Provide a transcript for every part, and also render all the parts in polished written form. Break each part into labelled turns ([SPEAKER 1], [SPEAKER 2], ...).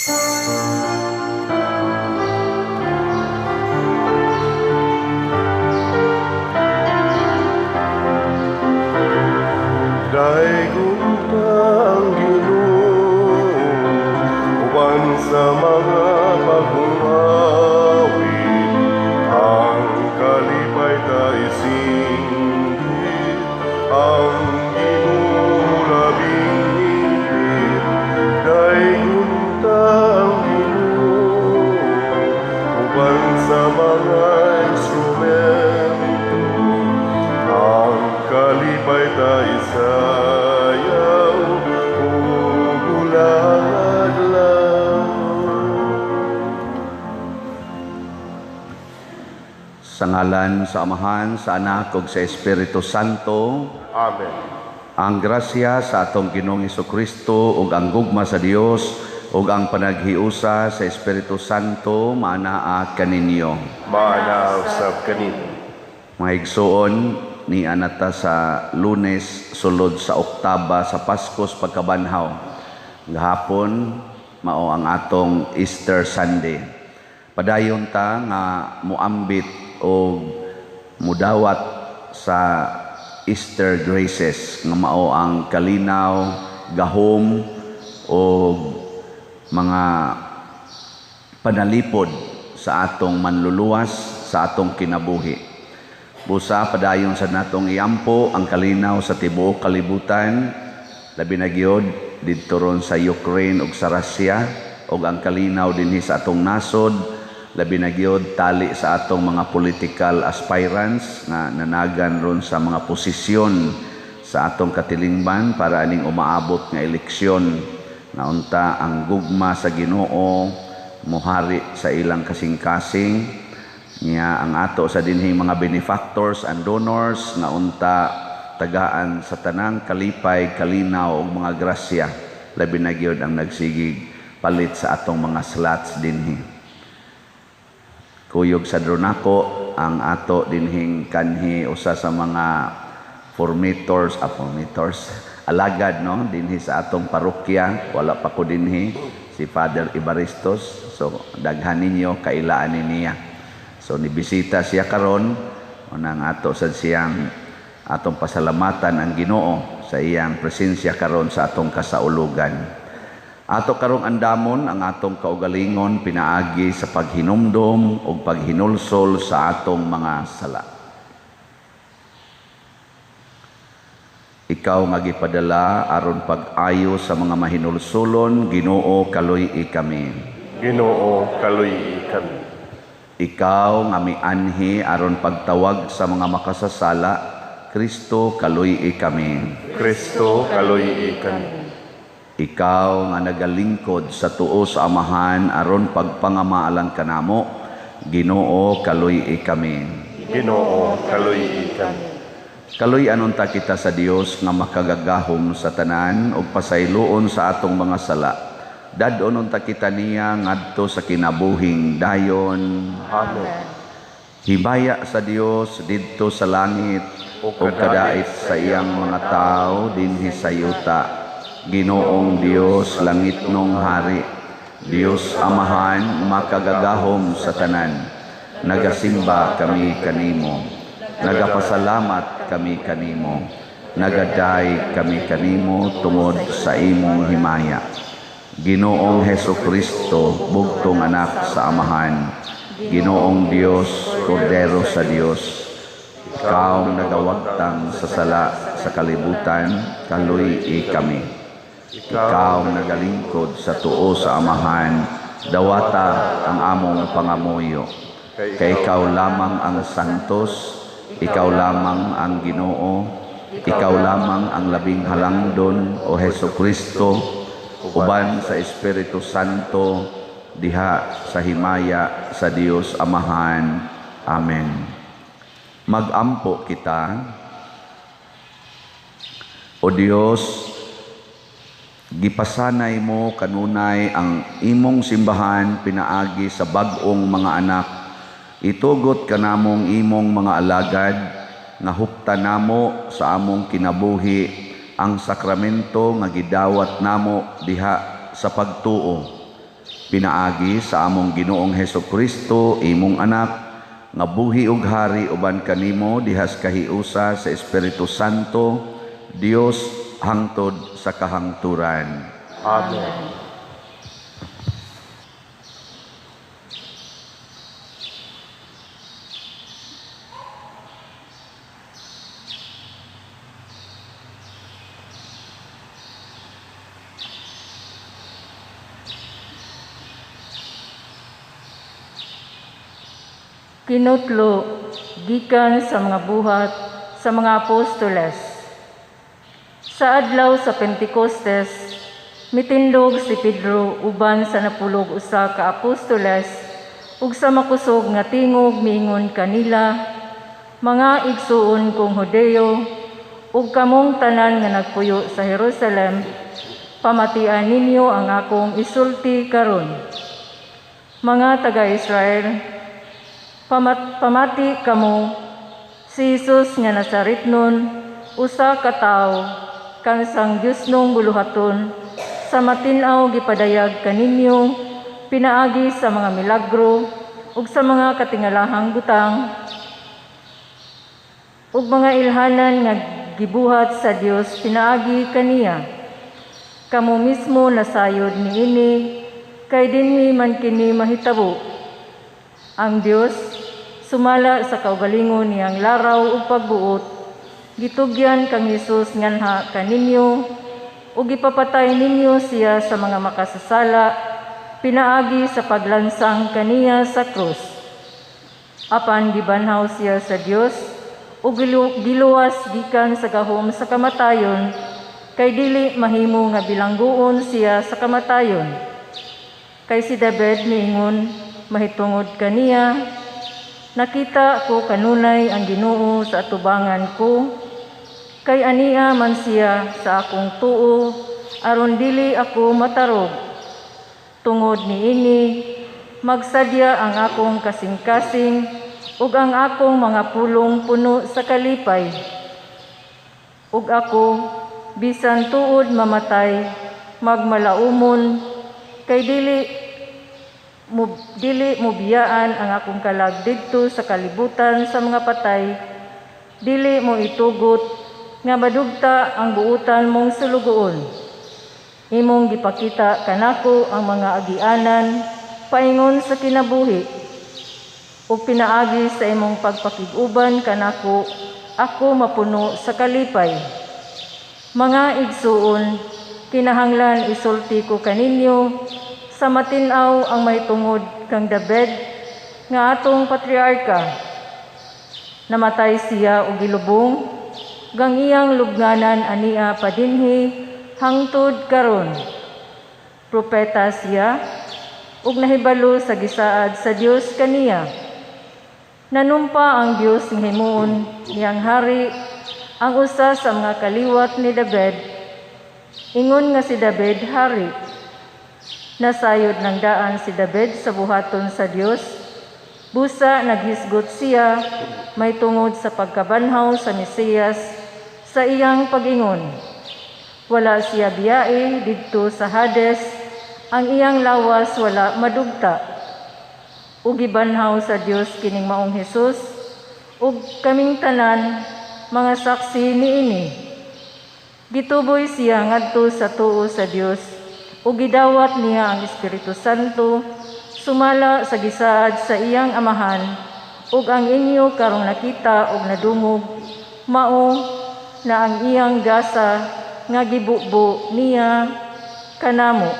[SPEAKER 1] Daiguntang Ginoo uban sa mga bagong awit, ang kalipay tayo singgit, ang Ginoo labing higit. Daiguntang Ginoo uban sa mga instrumento, ang kalipay tayo sayaw ugulaglaw.
[SPEAKER 2] Sa ngalan sa Amahan, sa Anak, ug sa Espiritu Santo.
[SPEAKER 1] Amen.
[SPEAKER 2] Ang grasya sa atong Ginoong Hesukristo ug ang gugma sa Dios ug ang panaghiusa sa Espiritu Santo maanaa kaninyo.
[SPEAKER 1] Maana usab kanino.
[SPEAKER 2] Mga igsuon, ni anata sa Lunes sulod sa Oktaba sa Paskos pagkabanhaw. Gahapon mao ang atong Easter Sunday. Padayon ta nga muambit o mudawat sa Easter graces nga mao ang kalinaw, gahom o mga panalipod sa atong manluluwas sa atong kinabuhi. Busa padayon sa natong iampo ang kalinaw sa tibuok kalibutan, labi na gyud didto ron sa Ukraine ug sa Russia, ug ang kalinaw dinhi sa atong nasod, labi na gyud tali sa atong mga political aspirants na nanagan ron sa mga posisyon sa atong katilingban para aning umaabot nga eleksyon na unta ang gugma sa Ginoo mohari sa ilang kasing-kasing. Niya ang ato sa dinhing mga benefactors and donors na unta tagaan sa tanang kalipay, kalinaw ug mga grasya, labi na gyud ang nagsigig palit sa atong mga slots dinhi. Kuyog sa dronako ang ato dinhing kanhi usa sa mga formators, alagad no dinhi sa atong parokya, wala pa ko dinhi, si Father Ibaristos. So daghan ninyo kailaan niya. So nibisita siya karon, unang ato sa siyang atong pasalamatan ang Ginoo sa iyang presensya karon sa atong kasaulugan. Ato karong andamon ang atong kaugalingon pinaagi sa paghinumdom o paghinulsol sa atong mga sala. Ikaw nga gipadala aron pag-ayo sa mga mahinulsolon, Ginoo kaluy-i kami.
[SPEAKER 1] Ginoo kaluy-i kami.
[SPEAKER 2] Ikaw nga mianhi aron pagtawag sa mga makasasala, Kristo kaluy-i kami.
[SPEAKER 1] Kristo kaluy-i kami.
[SPEAKER 2] Ikaw nga nagalingkod sa tuo sa Amahan aron pagpangamaalan kanamo, Ginoo kaluy-i kami.
[SPEAKER 1] Ginoo kaluy-i kami.
[SPEAKER 2] Kaluy-anon ta kita sa Dios nga makagagahom sa tanan ug pasayloon sa atong mga sala. Dadon ta kita niya ngadto sa kinabuhing dayon.
[SPEAKER 1] Amen.
[SPEAKER 2] Hibaya sa Dios didto sa langit ug kadait sa iyang mga tao dinhi sa yuta. Ginoong Dios langitnong hari, Dios Amahan makagagahom sa tanan. Nagasimba kami kanimo. Nagapasalamat kami kanimo. Nagaday kami kanimo tungod sa imong himaya. Ginoong Hesukristo, bugtong anak sa Amahan, Ginoong Dios, Kordero sa Dios, ikaw nagawagtang sa sala sa kalibutan, kaluy-i kami. Ikaw nagalingkod sa tuo sa Amahan, dawata ang among pangamuyo. Kay ikaw lamang ang santos, ikaw lamang ang Ginoo, ikaw lamang ang labing halangdon o Hesukristo, uban sa Espiritu Santo, diha sa himaya sa Dios Amahan. Amen. Magampo kita. O Dios, gipasanay mo kanunay ang imong simbahan pinaagi sa bag-ong mga anak. Itugot kanamong imong mga alagad nga huptan namo sa among kinabuhi ang sakramento nga gidawat namo diha sa pagtuo. pinaagi sa among Ginoong Hesukristo imong anak nga buhi ug hari uban kanimo dihas kahiusa sa Espiritu Santo, Dios hangtod sa kahangturan.
[SPEAKER 1] Amen.
[SPEAKER 3] Kinutlo gikan sa mga buhat sa mga apostoles. Sa adlaw sa Pentecostes, mitindog si Pedro uban sa napulog usa ka apostoles ug sa makusog nga tingog miingon kanila, mga igsuon kong Hudeyo ug kamong tanan nga nagpuyo sa Jerusalem, pamatian ninyo ang akong isulti karon. Mga taga-Israel, pamati kamo si Jesus nga Nazaretnon, usa ka tawo kan sang Dios nung buluhaton, sa matinaw gipadayag kaninyo pinaagi sa mga milagro ug sa mga katingalahang butang ug mga ilhanan nga gibuhat sa Dios pinaagi kaniya. Kamo mismo nasayod niini kay dinhi man kini mahitabo. Ang Dios sumala sa kaugalingon niyang laraw ug pagbuot, gitugyan kang Hesus nganha kaninyo ug ipapatay ninyo siya sa mga makasasala pinaagi sa paglansang kaniya sa krus. Apan gibanhaw siya sa Dios ug giluwas gikan sa gahom sa kamatayon, kay dili mahimo nga bilangguon siya sa kamatayon. Kay si David miingon mahitungod kaniya, nakita ko kanunay ang Ginoo sa atubangan ko, kay ania man siya sa akong tuo, aron dili ako matarog. Tungod niini, magsadya ang akong kasing-kasing, ug ang akong mga pulong puno sa kalipay. Ug ako, bisan tuod mamatay, magmalaumon, kay dili mo biyaan ang akong kalag didto sa kalibutan sa mga patay, dili mo itugot nga madugta ang buutan mong sulugoon. Imong gipakita kanako ang mga agianan paingon sa kinabuhi, ug pinaagi sa imong pagpakig-uban kanako ako mapuno sa kalipay. Mga igsuon, kinahanglan isulti ko kaninyo sa matinaw ang mahitungod kang David nga atong patriarka. Namatay siya og gilubong, gang iyang lubnganan ania padinhi hangtod karon. Propeta siya ug nahibalo sa gisaad sa Dios kaniya. Nanumpa ang Dios nga himuon niyang hari ang usa sa mga kaliwat ni David. Ingon nga si David hari. Nasayod ng daan si David sa buhaton sa Dios. Busa naghisgot siya may tungod sa pagkabanhaw sa Mesiyas sa iyang pag-ingon. Wala siya biyae didto sa Hades, ang iyang lawas wala madugta. Ug gibanhaw sa Dios kining maong Hesus, ug kaming tanan mga saksi niini. Gituboy siya ngadto sa tuo sa Dios, ug gidawat niya ang Espiritu Santo sumala sa gisaad sa iyang amahan, ug ang inyo karong nakita ug nadungog mao na ang iyang gasa nga gibubo niya kanamo.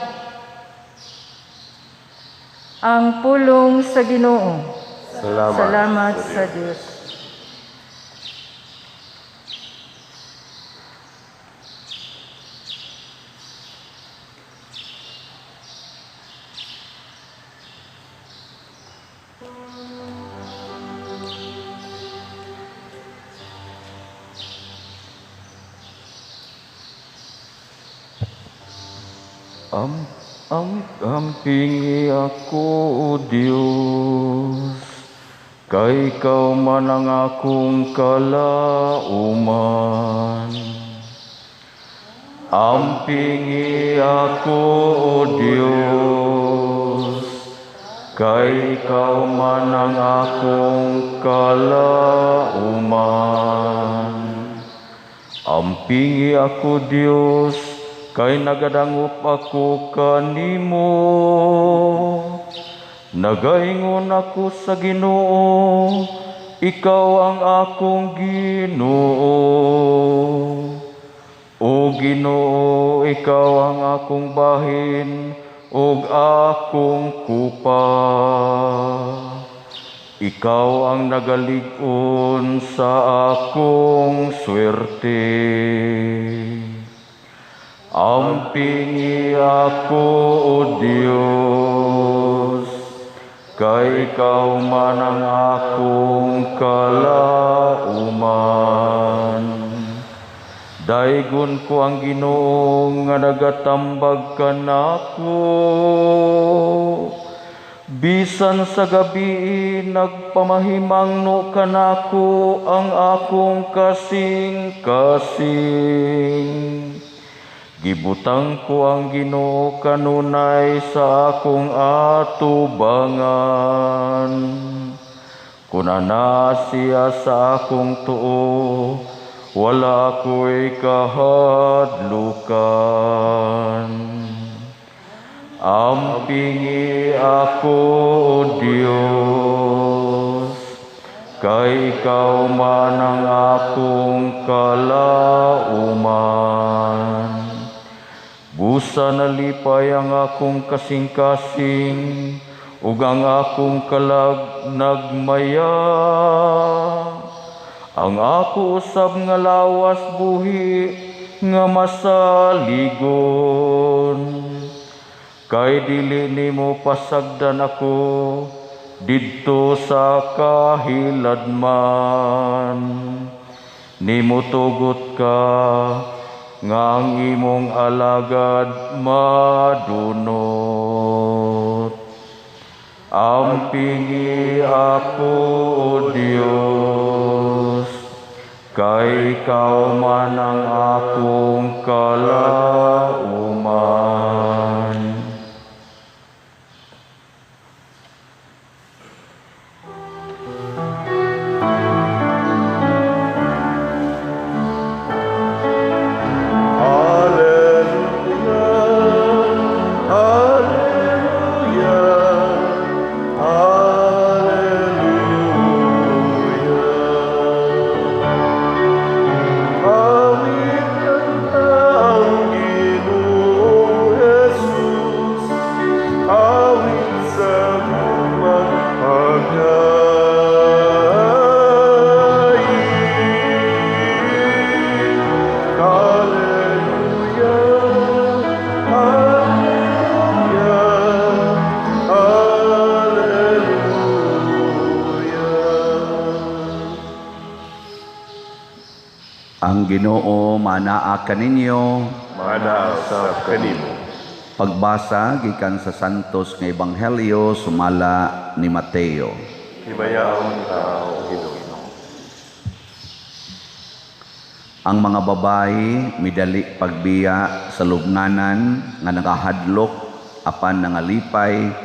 [SPEAKER 3] Ang pulong sa Ginoo. Salamat sa Dios.
[SPEAKER 4] Ampingi ako, O Diyos, kay Ikaw man ang akong kalauman. Ampingi ako, O Diyos, kay ikaw man ang akong kalauman. Ampingi ako Dios, kay nagadangup ako kanimo. Nagaingon ako sa Ginoo, ikaw ang akong Ginoo. O Ginoo, ikaw ang akong bahin, ug akong kupa. Ikaw ang nagalig-on sa akong swerte. Ampingi ako, O Dios, kay ikaw man ang akong kalauman. Daigon ko ang Ginoo nga nagatambag kanako. Bisan sa gabi nagpamahimangno kanako ang akong kasing-kasing. Gibutang ko ang Ginoo kanunay sa akong atubangan. Kunana siya sa akong tuo, wala ko'y kahadlukan. Ampingi ako, O Dios, kay ikaw man ang akong kalauman. Busa nalipay ang akong kasing-kasing, ug ang akong kalag nagmaya. Ang ako usab nga lawas buhi nga masaligon. Kay dili nimo pasagdan ako didto sa kahiladman. Nimo tugot ka nga ang imong alagad madunot. Ampingi ako, O Dios, kay ikaw man ang akong kalauman.
[SPEAKER 2] Ang Ginoo manaa kaninyo.
[SPEAKER 1] Manaa sa kanimo.
[SPEAKER 2] Pagbasa gikan sa santos nga ebanghelyo sumala ni Mateo.
[SPEAKER 1] Himayaon ka, O Ginoo.
[SPEAKER 2] Ang mga babayi midali pagbiya sa lubnganan nga nakahadlok apan nangalipay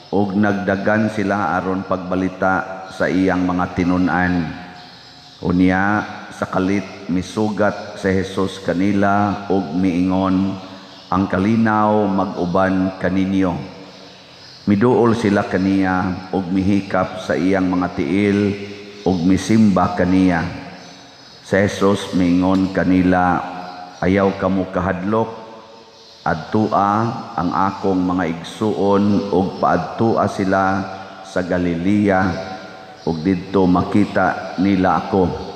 [SPEAKER 2] ug nagdagan sila aron pagbalita sa iyang mga tinun-an. Unya sa kalit misugat sa Jesus kanila ug miingon, ang kalinaw mag-uban kaninyo. Miduol sila kaniya ug mihikap sa iyang mga tiil ug misimba kaniya. Sa Jesus miingon kanila, ayaw kamo kahadlok, adtua ang akong mga igsuon ug paadtua sila sa Galilea ug didto makita nila ako.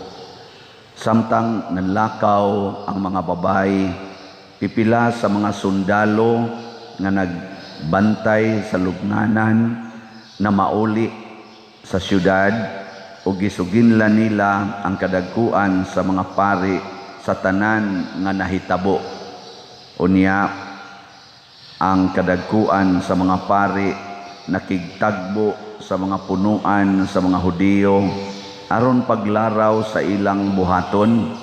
[SPEAKER 2] Samtang nanlakaw ang mga babay, pipila sa mga sundalo nga nagbantay sa lubnganan na mauli sa syudad ug gisuginlan nila ang kadagkuan sa mga pari sa tanan nga nahitabo. Unya ang kadagkuan sa mga pari nakigtagbo sa mga punuan sa mga Hudiyo aron paglaraw sa ilang buhaton,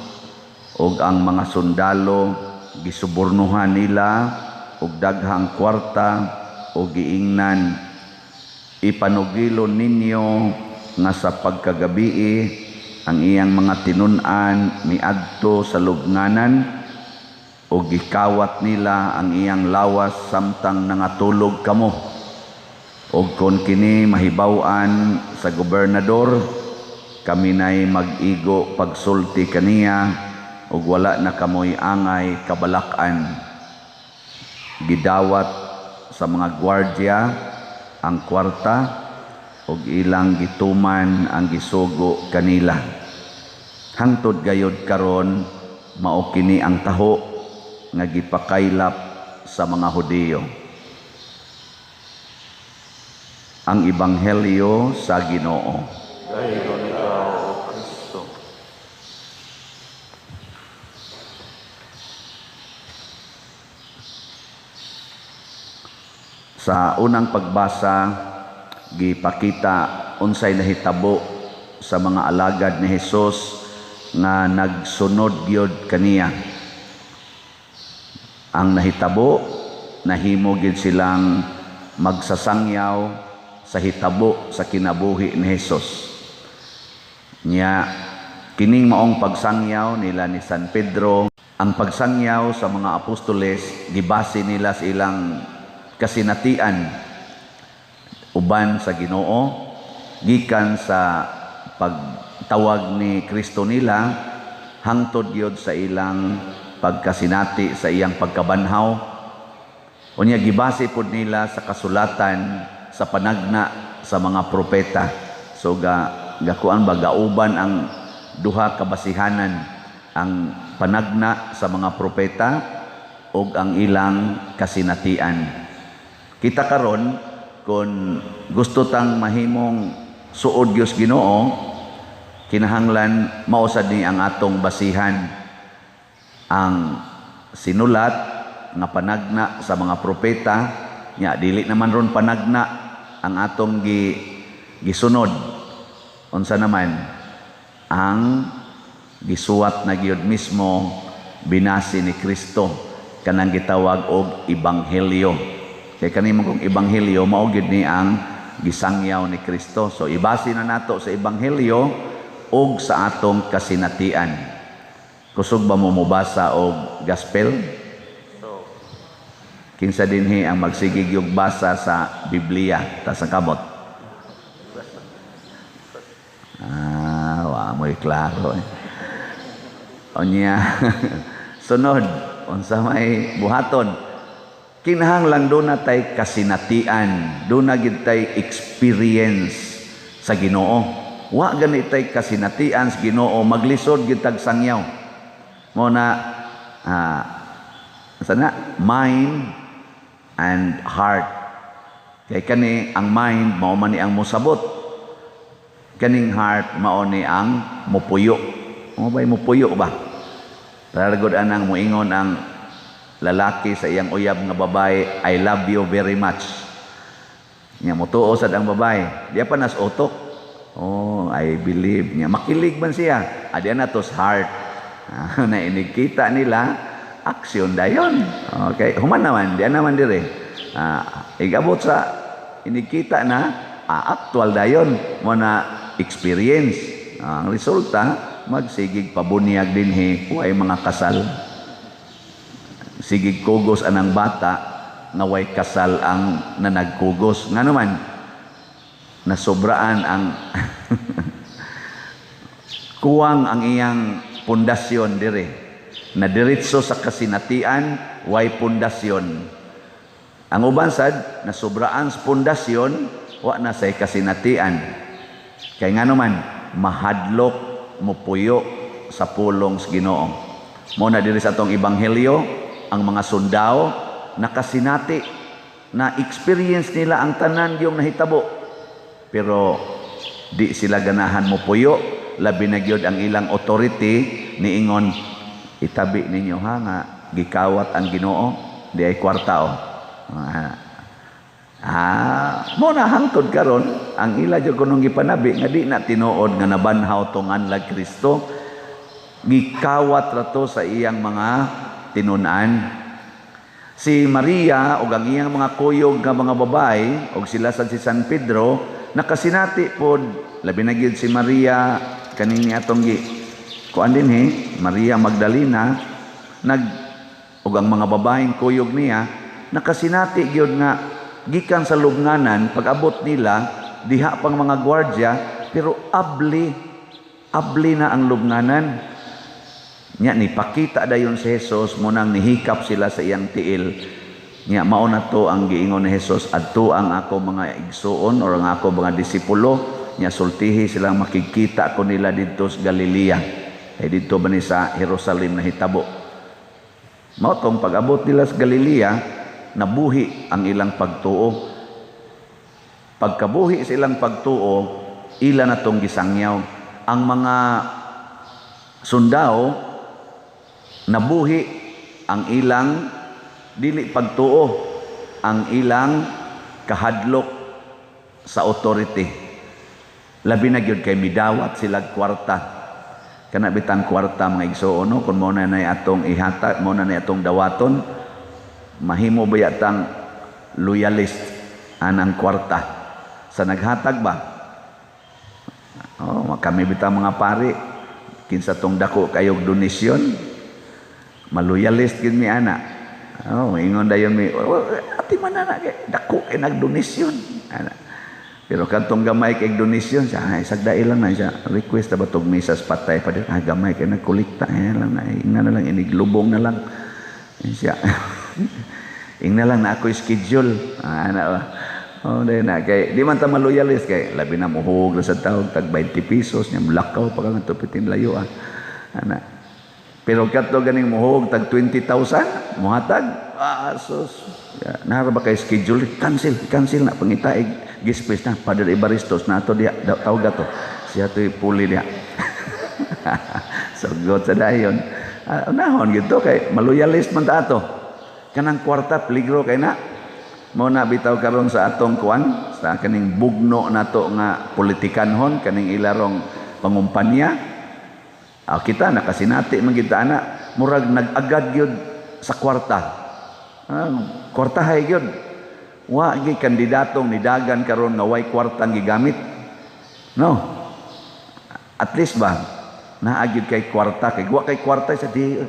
[SPEAKER 2] ug ang mga sundalo gisubornuhan nila og daghang kwarta o giingnan. ipanugilon ninyo nga sa pagkagabii ang iyang mga tinun-an miadto sa lubnganan o gikawat nila ang iyang lawas samtang nangatulog kamo. O kon kini mahibaw-an sa gobernador, kami na'y mag-igo pagsulti kaniya ug wala na kamoy angay kabalak-an. Gidawat sa mga gwardya ang kwarta ug ilang gituman ang gisugo kanila. Hangtod gayod karon mao kini ang taho nga gipakaylap sa mga Hudiyo. Ang Ebanghelyo sa Ginoo.
[SPEAKER 1] Dayon ikaw, O Kristo.
[SPEAKER 2] Sa unang pagbasa, gipakita unsay nahitabo sa mga alagad ni Hesus nga nagsunod gyud kaniya. Ang nahitabo, nahimo gid silang magsasangyaw sa hitabo sa kinabuhi ni Hesus. Nya kining maong pagsangyaw nila ni San Pedro, ang pagsangyaw sa mga apostoles gibase nila sa ilang kasinatian uban sa Ginoo gikan sa pagtawag ni Kristo nila hangtod gyud sa ilang pagkasinati sa iyang pagkabanhaw. Unya gibase pud nila sa kasulatan sa panagna sa mga propeta. So gakuan ba gauban ang duha ka basihanan, ang panagna sa mga propeta ug ang ilang kasinatian. Kita karon kung gusto tang mahimong suod Dios Ginoo, kinahanglan mausad ni ang atong basihan ang sinulat nga panagna sa mga propeta. Nya dili naman ron panagna ang atong gisunod. Unsa naman ang gisuwat na gyud mismo binasi ni Kristo, kanang gitawag og Ebanghelyo. Kay kanimo kung Ebanghelyo mao gyud ni ang gisangyaw ni Kristo. So ibase na nato sa Ebanghelyo ug sa atong kasinatian. Kusog ba mo mobasa og gospel? Kinsa dinhi ang magsigig yung basa sa Biblia ta sa kamot? Wa mo'y klaro. Onya sunod unsa may buhaton? Kinahanglan do na tay kasinatian, do na gid tay experience sa Ginoo. Wa gani tay kasinatian sa Ginoo maglisod gid tag sangyaw. Mo na sana mind and heart. Kay kani ang mind mao man ni ang mosabot. Kaning heart mao ni ang mopuyo. Mo bay mopuyo ba? Taragod anang moingon ang lalaki sa iyang uyab nga babae, I love you very much. Nya motuo sad ang babae, diya pa nas utok. Oh, I believe niya. Makilig man siya. Adiyan na tos heart. Na inikita nila, aksyon dayon. Okay, human naman, diyan naman dire. Igabot sa inikita na, actual dayon. Mo na experience. Ang resulta, magsigig pabunyag dinhi, huwag mga kasal. Sigig kugos anang bata nga way kasal ang nanagkugos. Nga naman, nasobraan ang kuwang ang iyang pundasyon dire. Na diretso sa kasinatian, way pundasyon. Ang uban sad, nasobraan sa pundasyon, wa na say kasinatian. Kaya nga naman, mahadlok, mupuyo sa pulong sa Ginoo. Mo na diri sa atong Ebanghelyo, ang mga sundao nakasinati na experience nila ang tanan yung nahitabo, pero di sila ganahan mo puyo, labi na gyud ang ilang authority niingon, itabi ninyo ha nga gikawat ang Ginoo, di ay kwarta o. Mo na hangtod karon ang ila jud kunong gipanabi nga di na tinuod nga nabanhaw tong anlag Kristo, gikawat rato sa iyang mga tinunan. Si Maria o ang iyang mga kuyog nga mga babae o sila sa si San Pedro nakasinati pod labi na gyud si Maria kanini atong kuan din Maria Magdalena ug ang mga babaeng kuyog niya nakasinati gyud nga gikan sa lubnganan pag-abot nila diha pang mga gwardiya pero abli na ang lubnganan nya nipakita dayon si Jesus mo nang nihikap sila sa iyang tiil nya mao na to ang giingon ni Jesus adto ang ako mga igsuon or ang ako mga disipulo nya sultihi silang makikita ko nila didto sa Galilea ay didto ba ni sa Jerusalem na hitabo mao tong pag-abot nila sa Galilea nabuhi ang ilang pagtuo pagkabuhi sa ilang pagtuo ila na tong gisangyaw ang mga sundao nabuhi ang ilang dili pagtuo ang ilang kahadlok sa authority labi na gyud kay midawat sila kwarta kana bitang kwarta mga igsuon no kun mao na nay atong ihatag mao na nay atong dawaton mahimo ba yatang loyalist anang kwarta sa naghatag ba kami bitang mga pari kinsa tong dako kayog donasyon maluyalist gid mi ana ingon dayon mi ati man na dako kay nagdonasyon ana pero kantong gamay kay donasyon siya ay sagdai lang na siya request ba tog misas patay pa din gamay kay nagkolekta lang na ingna na lang iniglubong na lang siya ingna lang na ako schedule ana dahil na kay di man ta maluyalist kay labi na muhug sa tawag tag 20 pesos nya mulakaw pa kang tupitin layo ana pero kato ganing muhog tag 20,000 muhatag sus nara ba kay schedule cancel na pangitaig gispes na Father Evaristos na ato diha tawag ato siya to'y puli diha so god sa dayon nahon gito kay maluyalist man ta ato kanang kwarta peligro kay na mo na bitaw karon sa atong kuan sa kaning bugno nato nga politikanhon kaning ilarong pangumpanya kita nakasinati man kita ana murag nag-agad gyud sa kwarta kwartahay gyud wa gi kandidatong nidagan karon nga way kwartang gigamit no at least ba naagyud kay kwarta kay wa kay kwarta sa di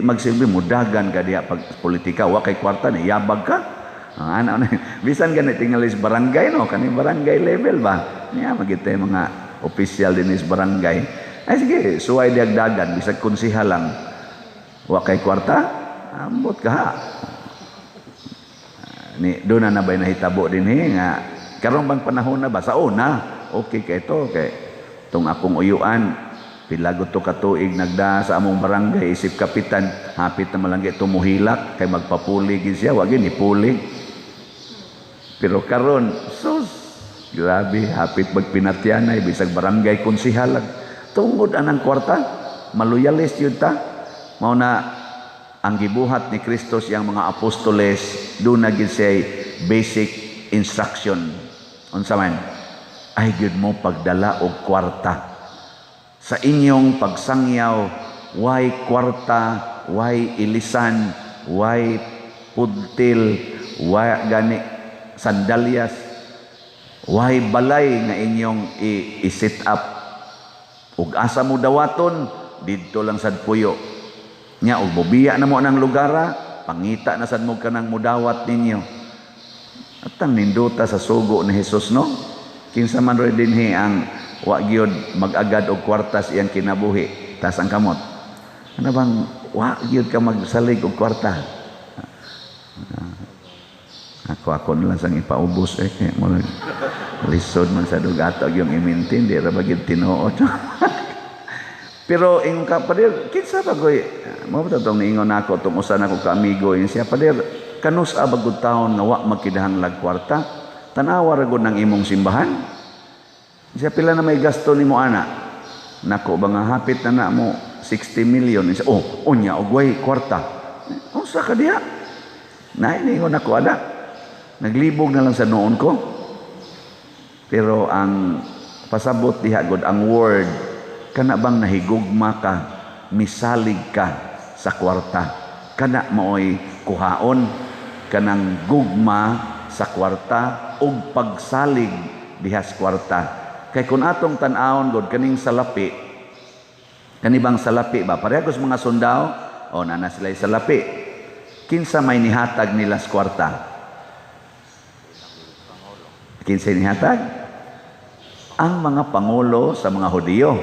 [SPEAKER 2] magsilbi mudagan ka diha pag politika wa kay kwarta ni yabag ka ana bisan ganit tingalis barangay no kani barangay level ba niya magitay mga official din is barangay ay sige suway diagdagan bisag konsehal lang wa kay kwarta ambot ka ni do na bay nahitabo dinhi nga karon bang panahon na ba sa una okay kay to kay tong akong uyuan pilagot to ka tuig nagda sa among barangay isip kapitan hapit na malanggi tumuhilak kay magpapuli gid siya wa gyud ni puli pero karon sus grabe hapit magpinatyanay bisag barangay konsehal tungod anang kwarta maluyalist yun ta mao na ang gibuhat ni Kristo siyang mga apostoles do na gid say basic instruction unsa man ay gyud mo pagdala og kwarta sa inyong pagsangyaw way kwarta way ilisan way pudtil way gani sandalyas way balay nga inyong i-set up ug asa mo dawaton didto lang sad puyo nya ug mobiya na mo nang lugara pangita na sad mo kanang mudawat ninyo atang ninduta sa sugo ni Jesus no kinsa man ro dinhi ang wa gyud mag-agad og kwartas iyang kinabuhi tas ang kamot ano bang wa gyud ka magsalig og kwarta ako na lang sang ipaubos kay mo lisod man sa dugato yung imintin di ra bagid tinuod pero ingon ka pader kinsa bagoy mo ba tong niingon nako tong usa nako ka amigo yun siya pader kanus abagud taon nga wa makidahang lag kwarta tanawa ra gud nang imong simbahan siya pila na may gasto nimo ana nako ba nga hapit na mo 60 million siya unya og way kwarta unsa ka diha na niingon ako ada naglibog na lang sa noon ko pero ang pasabot diha god ang word kana bang nahigugma ka misalig ka sa kwarta kana maoy kuhaon kanang gugma sa kwarta ug pagsalig diha sa kwarta. Kay kun atong tan-awon gud kaning salapi, kanibang salapi ba parehas mga sundao o nana sila salapi, kinsa may nihatag nila sa kwarta? Kinsa nihatag? Ang mga pangulo sa mga Hudiyo.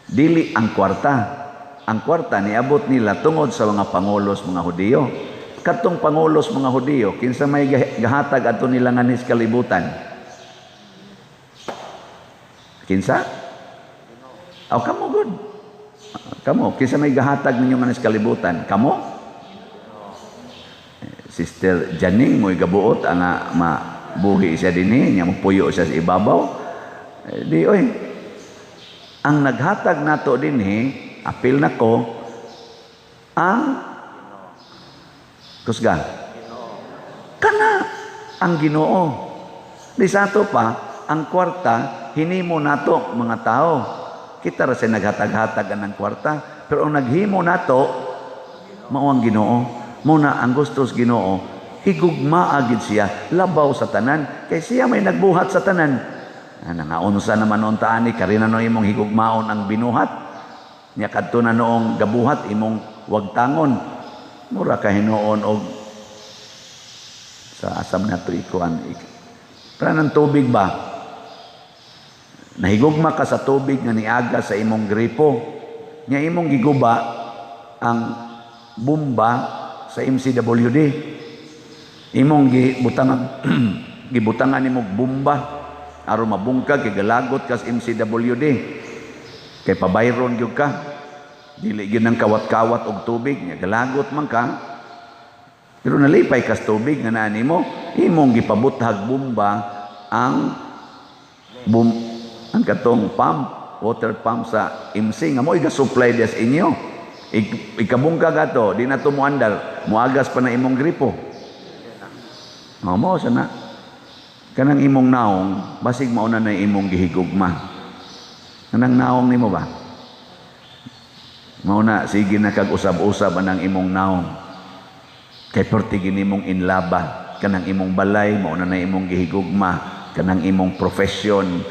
[SPEAKER 2] Dili ang kwarta. Ang kwarta niabot nila tungod sa mga pangulos mga Hudiyo. Katong pangulos mga Hudiyo, kinsa may gahatag ato nila nganis kalibutan? Kinsa? Aw kamo good. Kamo, kinsa may gahatag ninyo nganis kalibutan? Kamo? Sister Janing mo'y gabuot ang mabuhi siya dinhi, nya mopuyo siya sa ibabaw. Di oy. Ang naghatag nato dinhi, apil nako ang kusga. Kana ang Ginoo. Di sa ato pa, ang kwarta, hinimo nato mga tao. Kita ra sa naghatag-hatag ng kwarta. Pero ang naghimo nato, mao ang Ginoo. Muna ang gustos Ginoo, higugma agid siya, labaw sa tanan. Kay siya may nagbuhat sa tanan. Nangaunsa naman noon taani, karina no imong higugmaon ang binuhat. Nya kadto na noong gabuhat, imong wagtangon. Mura ka hinuon og sa asam na to ikuan. Kanang tubig ba? Nahigugma ka sa tubig nga niaga sa imong gripo. Nya imong giguba ang bomba sa MCWD. Imong gibutangan imong bomba aron mabungkag kay galagot kas MCWD. Kay pabayron gyud ka. Dili gyud nang kawat-kawat og tubig, nya galagot man ka. Pero nalipay kas tubig nga naa nimo, imong gipabuthag bomba ang katong pump, water pump sa MC nga mo iga-supply des inyo. Ikabungkag ato, di na to muandar, muagas pa na imong gripo. Mo sana. Kanang imong naong, basig mauna na imong gihigugma. Kanang naong nimo ba? Mauna sige na kag usab-usab anang imong naong. Kay perti ginimong inlaba, kanang imong balay mauna na imong gihigugma, kanang imong profesyon,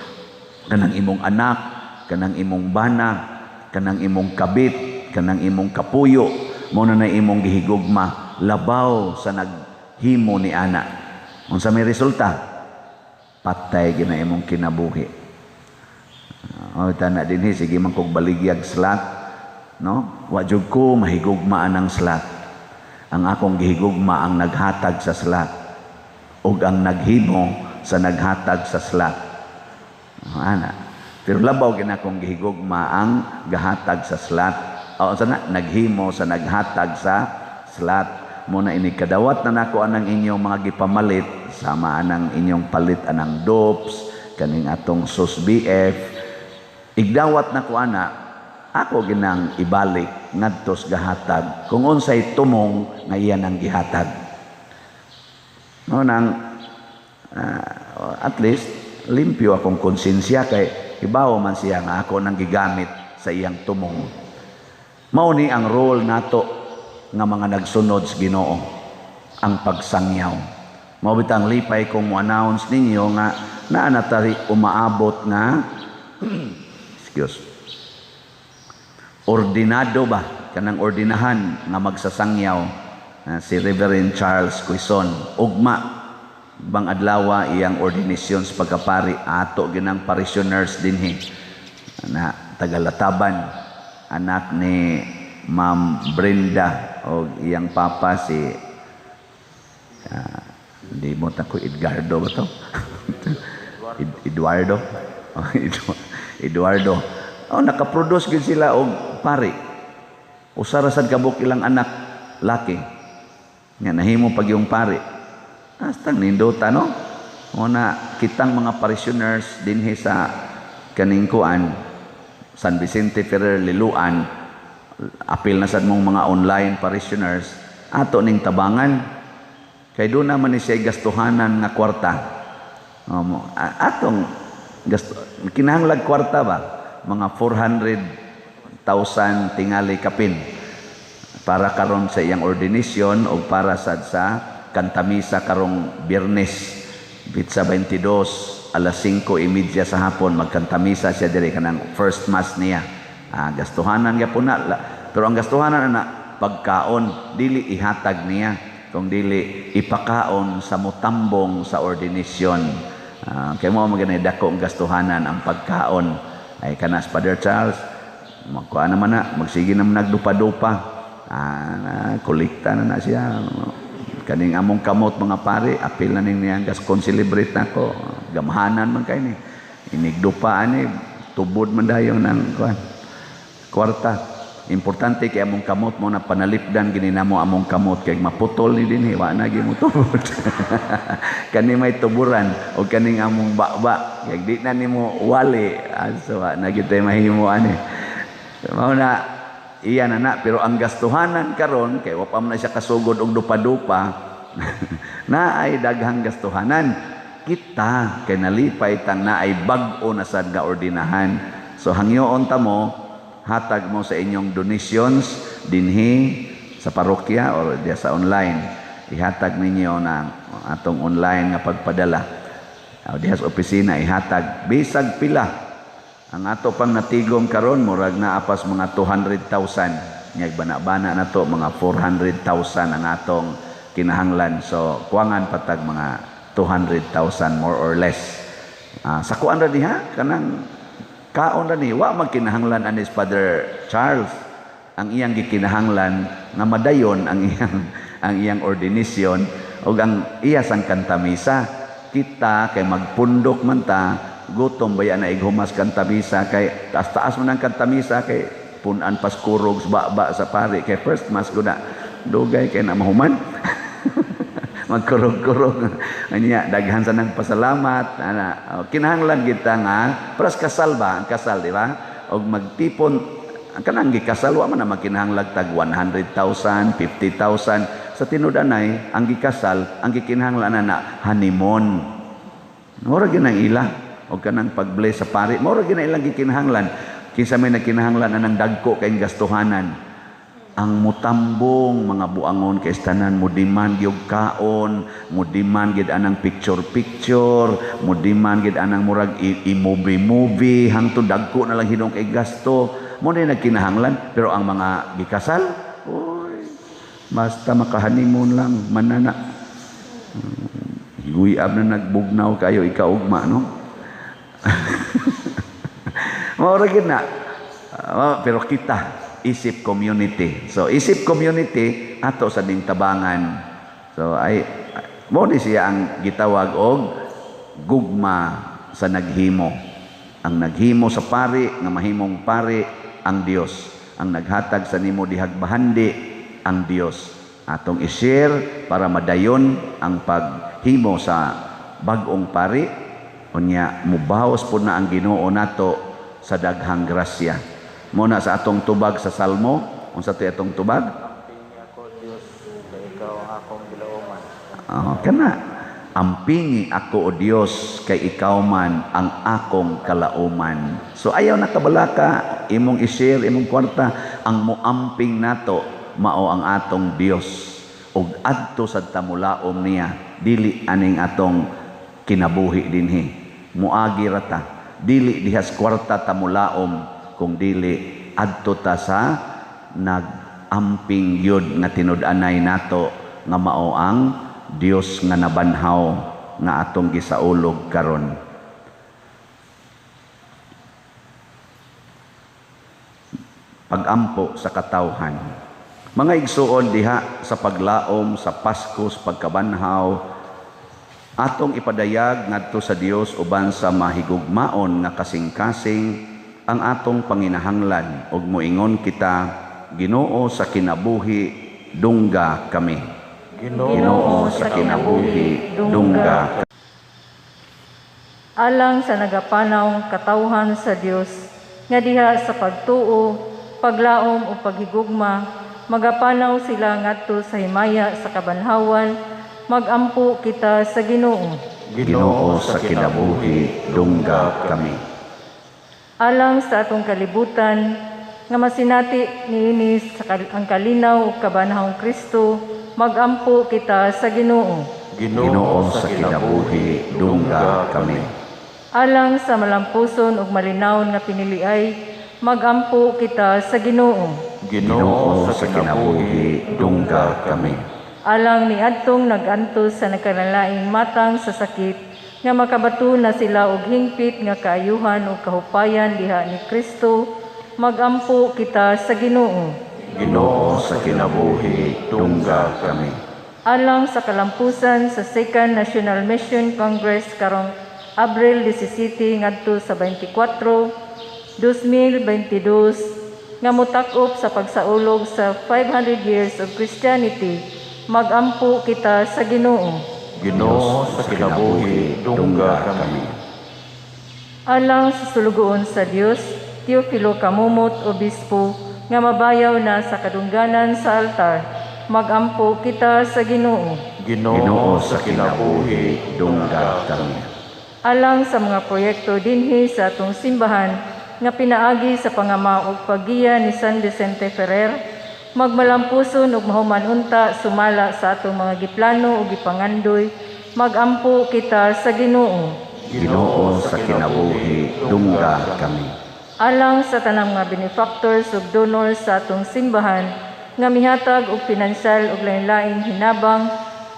[SPEAKER 2] kanang imong anak, kanang imong bana, kanang imong kabit, kanang imong kapuyo, mauna na imong gihigugma, labaw sa naghimo ni ana. Unsa may resulta? Patay gina imong kinabuhi. O tana dinhi sige man kog baligyag slat, no? Wa jud ko mahigugmaan ang slat. Ang akong gihigugma ang naghatag sa slat ug ang naghimo sa naghatag sa slat. Ana. Pero labaw gina akong gihigugma ang gahatag sa slat. O sana naghimo sa naghatag sa slat. Muna ini kadawat na nako anang inyong mga gipamalit sama anang inyong palit anang dopes kaning atong sus BF. Igdawat nako ana ako ginang ibalik ngadtos gahatag kung unsay tumong nga iyan ang gihatag. No nang at least limpyo akong konsensya kay ibaw man siya nga ako nang gigamit sa iyang tumong. Mao ni ang role nato nga mga nagsunod sa Ginoo, ang pagsangyaw. Mao bitang lipay kong mo-announce ninyo nga naa na tari umaabot nga ordinado ba kanang ordinahan nga magsasangyaw si Reverend Charles Quezon. Ugma bang adlaw iyang ordinasyon sa pagkapari ato ginang parishioners dinhi na tagalataban, anak ni Ma'am Brenda o iyang papa si di mo ta ko Edgardo ba to? Eduardo. Eduardo. Oh, nakaproduce gid sila og pari. Usara sad kabuk ilang anak laki. Nga nahimo pag yung pari. Hasta nindota no. Una kitang mga parishioners dinhi sa kaning kuan San Vicente Ferrer Liluan. Apil na sad mong mga online parishioners ato ning tabangan kay do naman ni siya gastuhanan nga kwarta. Atong gasto kinahanglag kwarta ba mga 400,000 tingali kapin para karon sa iyang ordination o para sa kantamisa karong Biyernes Bitsa 22 alas 5:30 sa hapon magkantamisa siya diri kanang first mass niya. Gastuhanan gyapon na pero ang gastuhanan na pagkaon dili ihatag niya kung dili ipakaon sa mutambong sa ordination. Kaya mo maganay dako ang gastuhanan ang pagkaon ay kanas Father Charles magkuha naman na magsige naman nagdupa-dupa kolekta na siya kaning among kamot mga pare apil na ning niyang gas concelebrate nako gamahanan man kay ni inigdupa ani tubod man dayon ng kwarta. Importante kay among kamot mo na panalipdan gini namo among kamot kay maputol ni dinhi wa na gyud mo tubod. Kani may tuburan o kaning among baba kay di na nimo wali aso na gyud tay mahimo ani. Mao na iya na pero ang gastuhanan karon kay wa pa man siya kasugod og dupa-dupa na ay daghang gastuhanan kita kay nalipay tang na ay bag-o na sad nga ordinahan. So hangyoon ta mo hatag mo sa inyong donations dinhi sa parokya o diya sa online. Ihatag ninyo ng atong online nga pagpadala. O diya sa opisina ihatag bisag pila. Ang ato pang natigom karon murag na apas mga 200,000. Nyag bana-bana na to mga 400,000 ang atong kinahanglan. So kuwangan patag mga 200,000 more or less. Sa kuan ra diha kanang kaon ra ni wa magkinahanglan anis Father Charles ang iyang gikinahanglan nga madayon ang iyang ordination ug ang iya sang kantamisa kita kay magpundok man ta gutom baya na ighumas kantamisa kay taas-taas man ang kantamisa kay punan paskurog baba sa pari kay first mass guna dugay kay na mahuman magkurog-kurog anya daghan sa nang pasalamat kinahanglan kita nga pras kasal ba ang kasal di ba og magtipon kanang gikasal wa man na makinahanglan tag 100,000 50,000 sa tinud-anay ang gikasal ang gikinahanglan na honeymoon mura gyud ang ila og kanang pag-bless sa pari mura gyud ilang gikinahanglan kinsa may nagkinahanglan anang dagko kay gastuhanan ang mutambong mga buangon kay tanan mo demand gyud kaon mo demand gid anang picture mo demand gid anang murag i-movie hangtod dagko na lang hinong kay gasto mo na nagkinahanglan pero ang mga gikasal oy basta maka-honeymoon lang manana guyab na nagbugnaw kayo ikaugma no mao ra gid na pero kita isip community. So isip community ato sa ding tabangan. So ay mo di siya ang gitawag og gugma sa naghimo. Ang naghimo sa pari nga mahimong pari ang Dios. Ang naghatag sa nimo dihagbahandi ang Dios. Atong i-share para madayon ang paghimo sa bag-ong pari unya mubawas pud na ang Ginoo nato sa daghang grasya. Muna sa atong tubag sa Salmo, unsa to atong tubag?
[SPEAKER 1] Amping ako Dios, na ikaw ang akong gilauman.
[SPEAKER 2] Kana. Ampingi ako o Dios kay ikaw man ang akong kalauman. So ayaw na kabalaka imong i-share imong kwarta ang muamping nato mao ang atong Dios ug adto sa tamulaom niya dili aning atong kinabuhi dinhi. Muagi rata dili dihas kwarta tamulaom kung dili adto ta sa nagamping yod nga tinud-anay nato nga mao ang Dios nga nabanhaw nga atong gisaulog karon. Pagampo sa katawhan. Mga igsuon diha sa paglaom sa Pasko sa pagkabanhaw atong ipadayag ngadto sa Dios uban sa mahigugmaon nga kasing-kasing ang atong panginahanglan ug moingon kita Ginoo sa kinabuhi dungga kami. Ginoo sa kinabuhi dungga.
[SPEAKER 3] Alang sa nagapanaw katawhan sa Dios nga diha sa pagtuo, paglaom o paghigugma magapanaw sila ngadto sa himaya sa kabanhawan magampo kita sa Ginoo.
[SPEAKER 2] Ginoo sa kinabuhi dungga kami.
[SPEAKER 3] Alang sa atong kalibutan, nga masinati niini ang kalinaw ug kabanhawong Kristo, magampo kita sa Ginoo.
[SPEAKER 2] Ginoo sa kinabuhi, dungga kami.
[SPEAKER 3] Alang sa malampuson ug malinawon nga piniliay, magampo kita sa Ginoo.
[SPEAKER 2] Ginoo sa kinabuhi, dungga kami.
[SPEAKER 3] Alang niadtong nag-antos sa nagkalalaing matang sa sakit, nga makabato na sila og hingpit nga kaayuhan ug kahupayan diha ni Kristo, magampo kita sa Ginoo.
[SPEAKER 2] Ginoo sa kinabuhi, dungga kami.
[SPEAKER 3] Alang sa kalampusan sa Second National Mission Congress karong Abril 17 ngadto sa 24, 2022 nga motak-op sa pagsaulog sa 500 years of Christianity, magampo kita sa Ginoo.
[SPEAKER 1] Ginoo sa kinabuhi, dungga kami.
[SPEAKER 3] Alang sa sulugoon sa Dios, Teofilo Kamumot, Obispo, nga mabayaw na sa kadungganan sa altar, magampo kita sa Ginoo.
[SPEAKER 1] Ginoo sa kinabuhi, dungga kami.
[SPEAKER 3] Alang sa mga proyekto dinhi sa atong simbahan nga pinaagi sa pangama ug paggiya ni San Vicente Ferrer, magmalampuson ug mahuman unta sumala sa atong mga giplano ug gipangandoy, magampo kita sa Ginoo.
[SPEAKER 2] Ginoo sa kinabuhi, dungga kami.
[SPEAKER 3] Alang sa tanang mga benefactors ug donors sa atong simbahan nga mihatag og pinansyal ug lain-laing hinabang,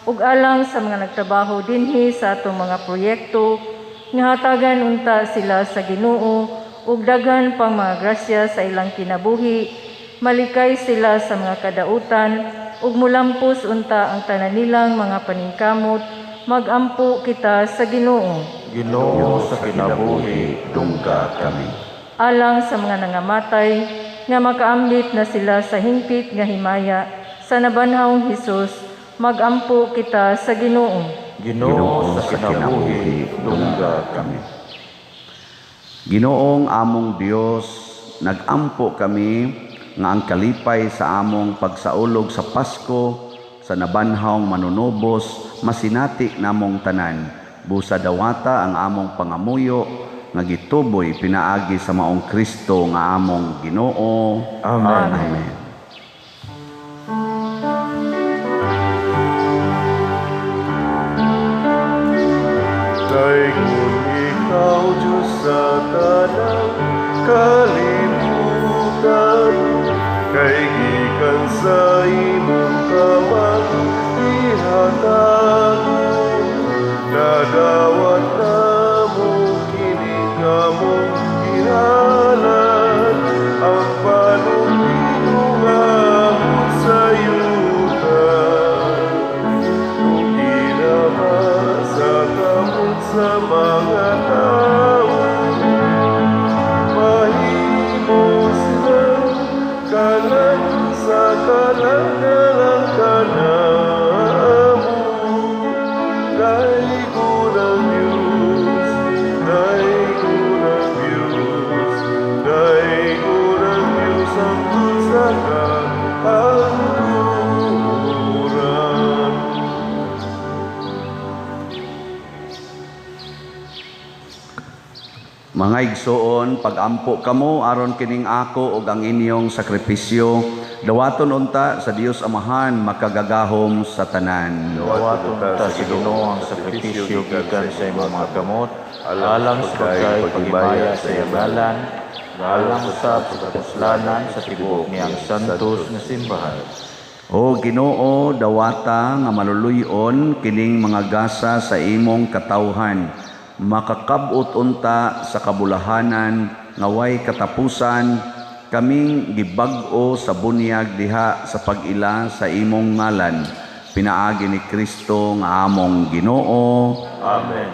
[SPEAKER 3] ug alang sa mga nagtrabaho dinhi sa atong mga proyekto nga hatagan unta sila sa Ginoo ug daghan pang mga grasya sa ilang kinabuhi, malikay sila sa mga kadautan ug mulampos unta ang tanan nilang mga paningkamot, magampo kita sa Ginoo.
[SPEAKER 1] Ginoo sa kinabuhi, dungga kami.
[SPEAKER 3] Alang sa mga nangamatay nga makaambit na sila sa hingpit nga himaya sa nabanhawong Hesus, magampo kita sa Ginoo.
[SPEAKER 1] Ginoo sa kinabuhi, dungga kami.
[SPEAKER 2] Ginoong among Dios, nagampo kami nga ang kalipay sa among pagsaulog sa Pasko sa nabanhawng manunubos masinati namong tanan. Busa dawata ang among pangamuyo nga gituboy pinaagi sa maong Kristo nga among Ginoo.
[SPEAKER 1] Amen.
[SPEAKER 2] Amen.
[SPEAKER 4] Daingon ikaw, Diyos sa tanang kalibutan, kay gikan sa imong kamang ihatagon, nadawat na mo kini kamong ihalan, ang panuntinungan sa yuta. Sa mga tao, mahimo silang kalan sa kalang-kalang kanamo. Daigurang Diyos, daigurang Diyos, daigurang Diyos ang sa kahangguran.
[SPEAKER 2] Mga igsoon, pagampo kamo aron kining ako ug ang inyong sakripisyo, dawaton unta sa Dios Amahan makagagahom sa tanan.
[SPEAKER 1] Dawaton ta sa Ginoo ang sakripisyo gikan sa imong mga kamot, alang sa pagkay-pagibaya sa iyang ngalan, alang sa pagkapuslanan sa tibuok niyang santos nga simbahan.
[SPEAKER 2] O Ginoo, dawata nga maluluyon kining mga gasa sa imong katawhan, makakabot unta sa kabulahanan nga way katapusan, kaming gibag-o sa bunyag diha sa pag-ila sa imong ngalan, pinaagi ni Kristo nga among Ginoo.
[SPEAKER 1] Amen.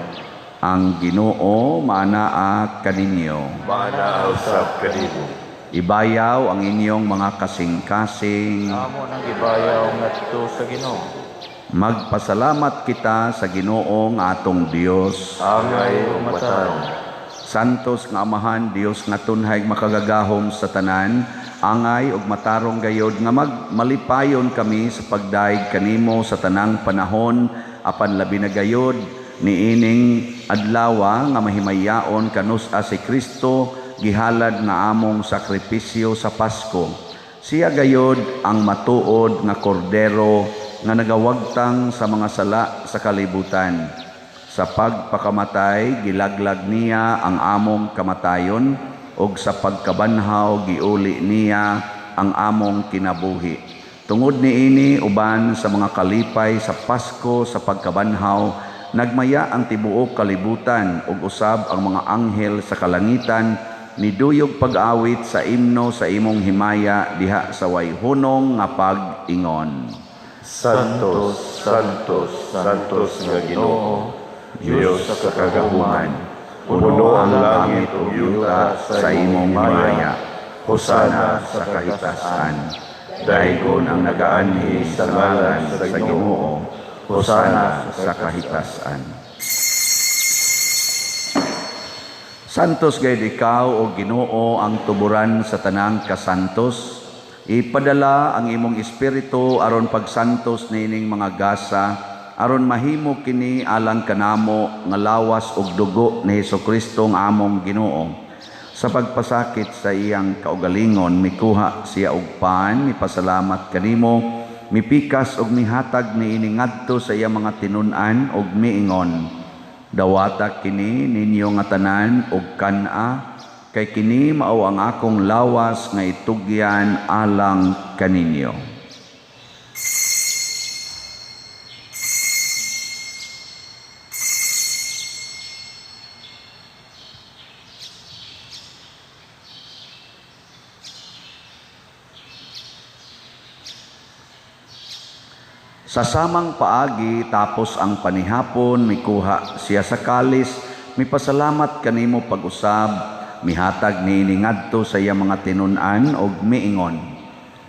[SPEAKER 2] Ang Ginoo maanaa kaninyo.
[SPEAKER 1] Maana usab kanimo.
[SPEAKER 2] Ibayaw ang inyong mga kasing-kasing.
[SPEAKER 1] Amo nang gibayaw ngadto sa Ginoo.
[SPEAKER 2] Magpasalamat kita sa Ginoo nga atong Dios.
[SPEAKER 1] Angay umatan.
[SPEAKER 2] Santos nga Amahan, Dios nga tunhay makagagahom sa tanan, angay ug matarong gayod nga malipayon kami sa pagdaig kanimo sa tanang panahon, apan labi na gayod niining adlawa nga mahimayaon kanus-a si Kristo gihalad nga among sakripisyo sa Pasko. Siya gayod ang matuod nga kordero nga nagawagtang sa mga sala sa kalibutan. Sa pagpakamatay, gilaglag niya ang among kamatayon, ug sa pagkabanhaw, giuli niya ang among kinabuhi. Tungod niini, uban sa mga kalipay sa Pasko sa pagkabanhaw, nagmaya ang tibuok kalibutan, ug usab ang mga anghel sa kalangitan, niduyog pag-awit sa imno sa imong himaya diha sa way hunong nga pag-ingon.
[SPEAKER 1] Santos, Santos, Santos nga Ginoo, Diyos sa kagahuman, puno ang langit ug yuta sa imong himaya. Hosana sa kahitasan. Daigon ang nagaanhi sa ngalan sa Ginoo. Hosana sa kahitasan.
[SPEAKER 2] Santos gayud ikaw o Ginoo ang tuburan sa tanang kasantos. Ipadala ang imong espiritu aron pagsantos nining mga gasa, aron mahimo kini alang kanamo nga lawas ug dugo ni Hesukristo nga among Ginoo. Sa pagpasakit sa iyang kaugalingon, mikuha siya og pan, mipasalamat kanimo, mipikas ug mihatag niini ngadto sa iyang mga tinun-an ug miingon, dawata kini ninyo nga tanan ug kana, kay kini mao ang akong lawas nga itugyan alang kaninyo. Sa samang paagi tapos ang panihapon, mikuha siya sa kalis, mipasalamat kanimo pag-usab, mihatag niini ngadto sa iya mga tinun-an og miingon,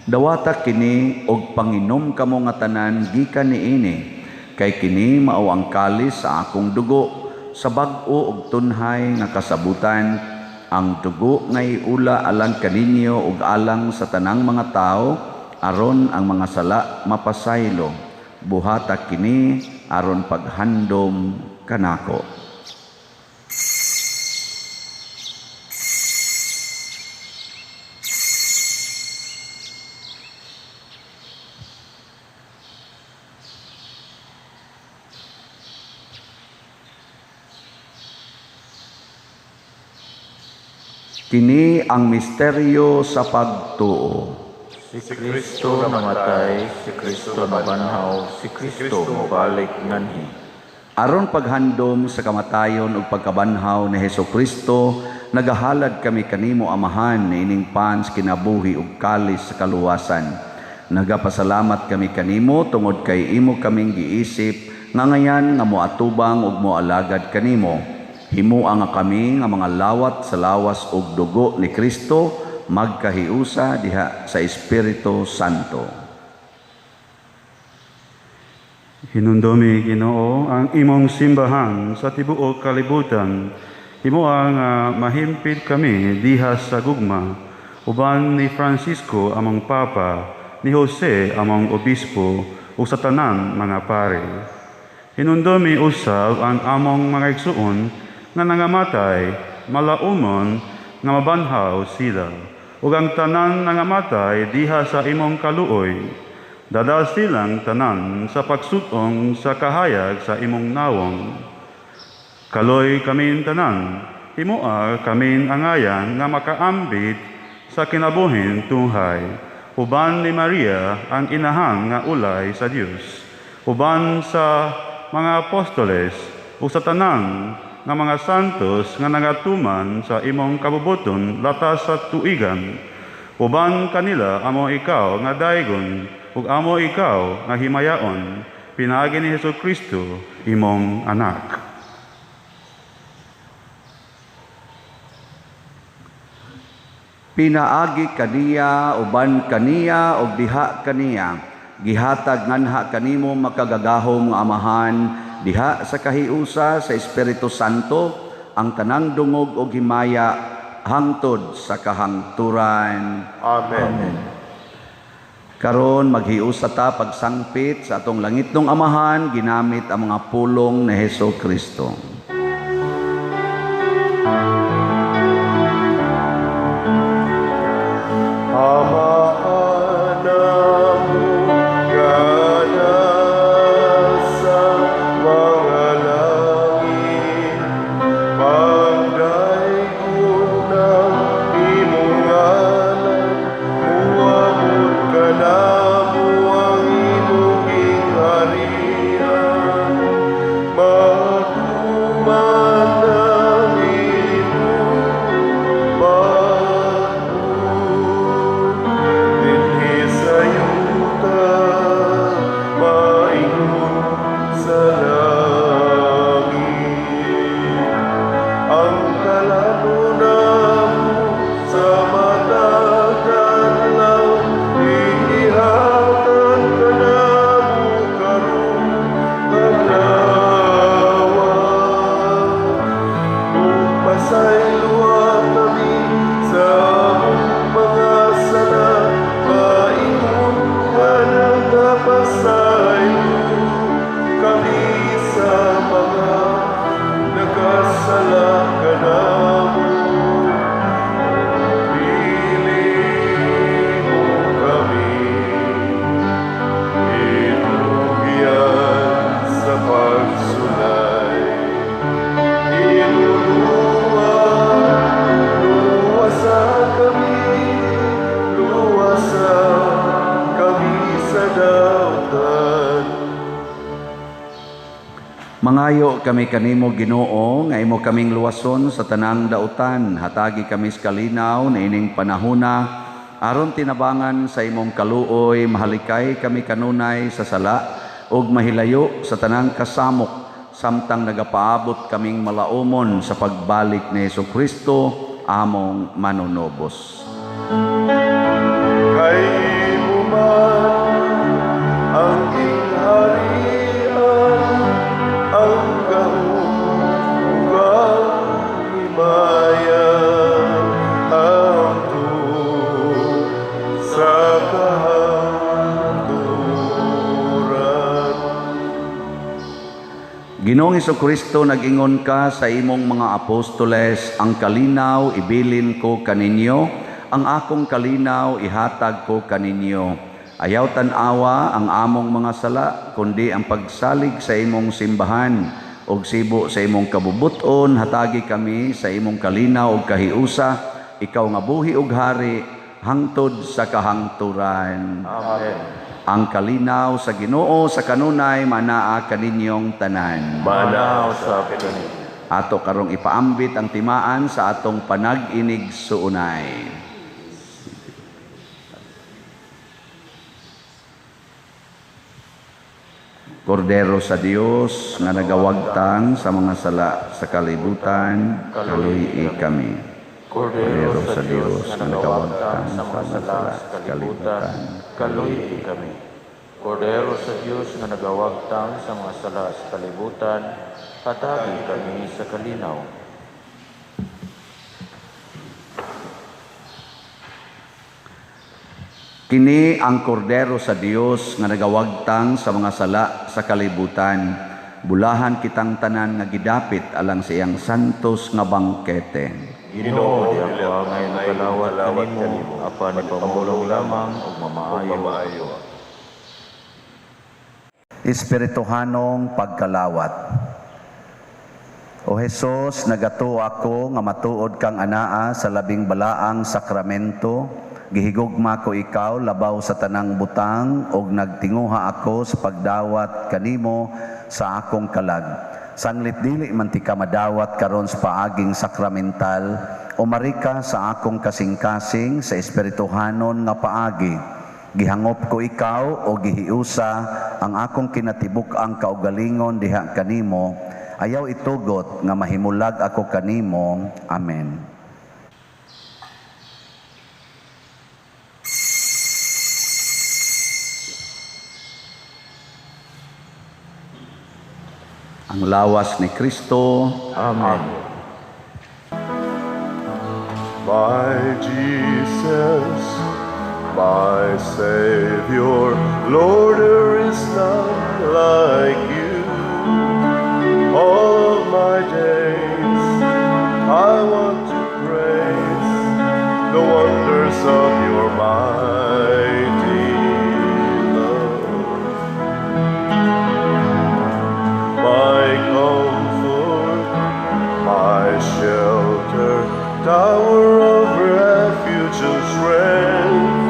[SPEAKER 2] dawata kini og panginom kamo nga tanan gikan niini, kay kini mao ang kalis sa akong dugo, sa bag-o og tunhay nga kasabutan, ang dugo nga iula alang kaninyo ug alang sa tanang mga tao, aron ang mga sala mapasaylo. Buhata kini aron paghandom kanako. Kini ang misteryo sa pagtuo.
[SPEAKER 1] Si Kristo namatay, si Kristo nabanhaw, si Kristo mobalik nganhi.
[SPEAKER 2] Aron paghandom sa kamatayon ug pagkabanhaw ni Hesukristo, nagahalad kami kanimo Amahan niining pans kinabuhi ug kalis sa kaluwasan. Nagapasalamat kami kanimo tungod kay imo kaming giisip nga ngayan nga moatubang ug moalagad kanimo. Himuha nga kami nga mga lawat sa lawas ug dugo ni Kristo, magkahiusa diha sa Espiritu Santo.
[SPEAKER 5] Hinundomi Ginoo ang imong simbahan sa tibuok kalibutan. Himuha nga mahimpit kami diha sa gugma, uban ni Francisco among Papa, ni Jose among Obispo, ug sa tanan mga pare. Hinundomi usab ang among mga igsuon nga nangamatay, malaumon nga mabanhaw sila, ug ang tanan nangamatay diha sa imong kaluoy, dada silang tanan sa pagsutong sa kahayag sa imong nawong. Kaloy kamin tanan, himuha kamin angayan nga makaambit sa kinabuhin tunghay, uban ni Maria ang inahang nga ulay sa Dios, uban sa mga apostoles ug sa tanan nga mga santos nga nagatuman sa imong kabubuton latas sa tuigan, uban kanila amo ikaw nga daygon ug amo ikaw nga himayaon, pinaagi ni Hesukristo imong anak.
[SPEAKER 2] Pinaagi kaniya uban kaniya ug diha kaniya, gihatag nganha kanimo makagagahom nga Amahan, diha sa kahiusa sa Espiritu Santo, ang tanang dungog o himaya hangtod sa kahangturan.
[SPEAKER 1] Amen.
[SPEAKER 2] Karon maghiusa ta pagsangpit sa atong langitnong Amahan ginamit ang mga pulong ni Hesukristo.
[SPEAKER 4] sa dautan.
[SPEAKER 2] Mangayo kami kanimo Ginoo nga imo kaming luwason sa tanang dautan, hatagi kami sa kalinaw na ining panahuna aron tinabangan sa imong kaluoy, mahalikay kami kanunay sa sala ug mahilayo sa tanang kasamok samtang nagapaabot kaming malaumon sa pagbalik ni Hesukristo among manunobos.
[SPEAKER 4] Kay imo man ang gingharian, ang kahugan himayan, hangtod sa kahangturan.
[SPEAKER 2] Ginoong Hesukristo, nag-ingon ka sa imong mga apostoles, ang kalinaw ibilin ko kaninyo, ang akong kalinaw ihatag ko kaninyo. Ayaw tan-awa ang among mga sala, kundi ang pagsalig sa imong simbahan, og sibo sa imong kabubuton, hatagi kami sa imong kalinaw ug kahiusa, ikaw nga buhi ug hari, hangtod sa kahangturan.
[SPEAKER 1] Amen.
[SPEAKER 2] Ang kalinaw sa Ginoo sa kanunay manaa kaninyong tanan.
[SPEAKER 1] Manaw sa kini.
[SPEAKER 2] Ato karong ipaambit ang timaan sa atong panag-inig suunay. Kordero sa Dios nga nagawagtang sa mga sala sa kalibutan, kaluhi kami.
[SPEAKER 1] Kordero sa Diyos nga nagawagtang sa mga sala sa kalibutan, kaluhi kami. Kordero sa Diyos nga nagawagtang sa mga sala sa kalibutan, hatagi kami sa kalinaw.
[SPEAKER 2] Kini ang kordero sa Dios nga nagawagtang sa mga sala sa kalibutan. Bulahan kitang tanan nga gidapit alang sa iyang santos nga bangkete.
[SPEAKER 1] Ginoo di ako ngayon kalawat kanimo, apan ni pamulong lamang ug mamaayo.
[SPEAKER 2] Espirituhanong pagkalawat. O Jesus, nagato ako nga matuod kang anaa sa labing balaang sakramento. Gihigugma ko ikaw labaw sa tanang butang ug nagtinguha ako sa pagdawat kanimo sa akong kalag. Sanglit dili man ti ka madawat karon sa paaging sakramental, umari ka sa akong kasing-kasing sa espirituhanon nga paagi. Gihangop ko ikaw o gihiusa ang akong kinatibuk ang kaugalingon diha kanimo. Ayaw itugot nga mahimulag ako kanimo. Amen. Ang lawas ni Kristo.
[SPEAKER 1] Amen.
[SPEAKER 4] My Jesus, my Savior, Lord, there is none like you. All of my days, I want to praise the wonders of your mighty love. My comfort, my shelter, tower of refuge and strength,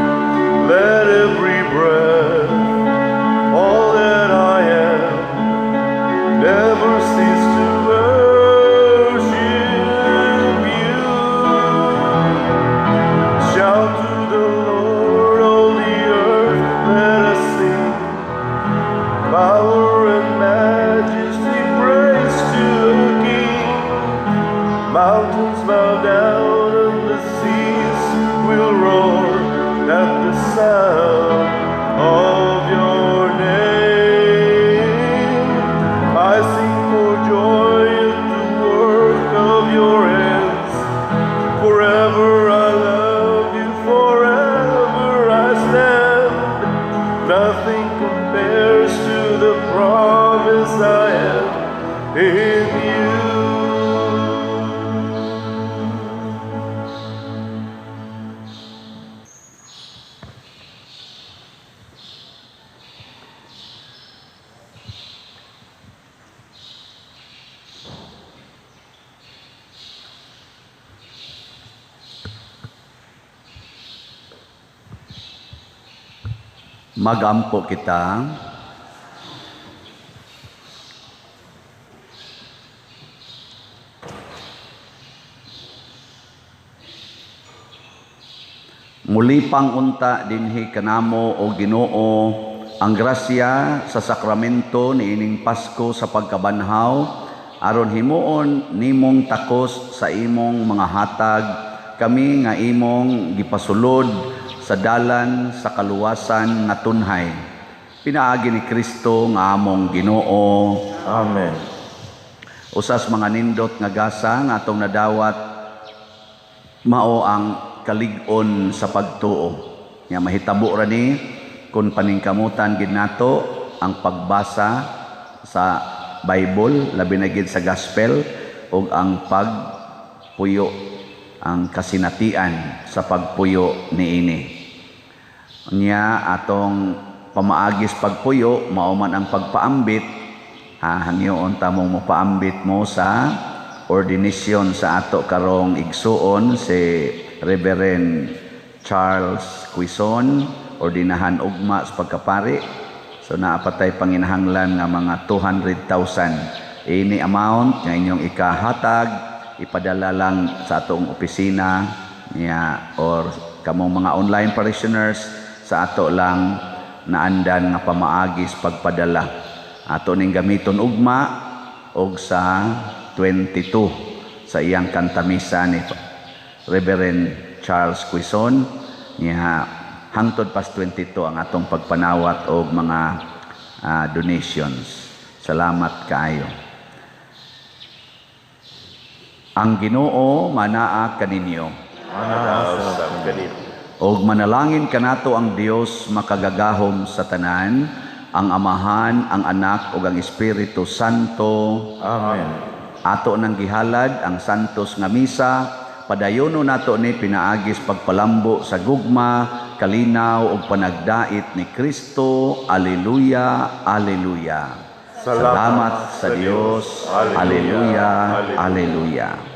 [SPEAKER 4] let every breath, all that I am, never cease to worship you. Shout to the Lord, all the earth, let us sing. Power and majesty, praise to the King. Mountains bow down and the seas will roar at the sound of your name. I sing for joy at the work of your hands. Forever I love you, forever I stand. Nothing compares to the promise I have in you.
[SPEAKER 2] Magampo kita. Muli pang unta dinhi kanamo o Ginoo ang grasya sa sakramento niining Pasko sa pagkabanhaw aron himuon nimong takos sa imong mga hatag kami nga imong gipasulod sa dalan sa kaluwasan nga tunhay. Pinaagi ni Kristo nga among Ginoo.
[SPEAKER 1] Amen.
[SPEAKER 2] Usas mga nindot nga gasa nga atong nadawat mao ang kalig-on sa pagtuo. Nga mahitabo ra ni kung paningkamutan gid nato ang pagbasa sa Bible, labi na gid sa Gospel ug ang pagpuyo, ang kasinatian sa pagpuyo niini. Nya atong pamaagis pagpuyo mao man ang pagpaambit, hangyoon tamong mopaambit mo sa ordination sa ato karong igsuon si Reverend Charles Quizon, ordinahan ugma sa pagkapari. So naapatay panginahanglan nga mga 200,000. Ini amount nga inyong ikahatag, ipadala lang sa atong opisina niya or kamong mga online parishioners sa ato lang naandan nga pamaagis pagpadala. Ato ning gamiton ugma og sa 22 sa iyang kantamisa ni Reverend Charles Quizon niya hangtod pas 22 ang atong pagpanawat og mga donations. Salamat kaayo. Ang Ginoo manaa kaninyo.
[SPEAKER 4] Manaasam kanino.
[SPEAKER 2] Og manalangin kanato ang Dios makagagahom sa tanan, ang Amahan, ang Anak ug ang Espiritu Santo.
[SPEAKER 1] Amen.
[SPEAKER 2] Ato nang gihalad ang santos nga misa, padayono nato ni pinaagis pagpalambo sa gugma, kalinaw ug panagdait ni Kristo. Alleluia, alleluia. Salamat sa Dios. Alleluia, alleluia.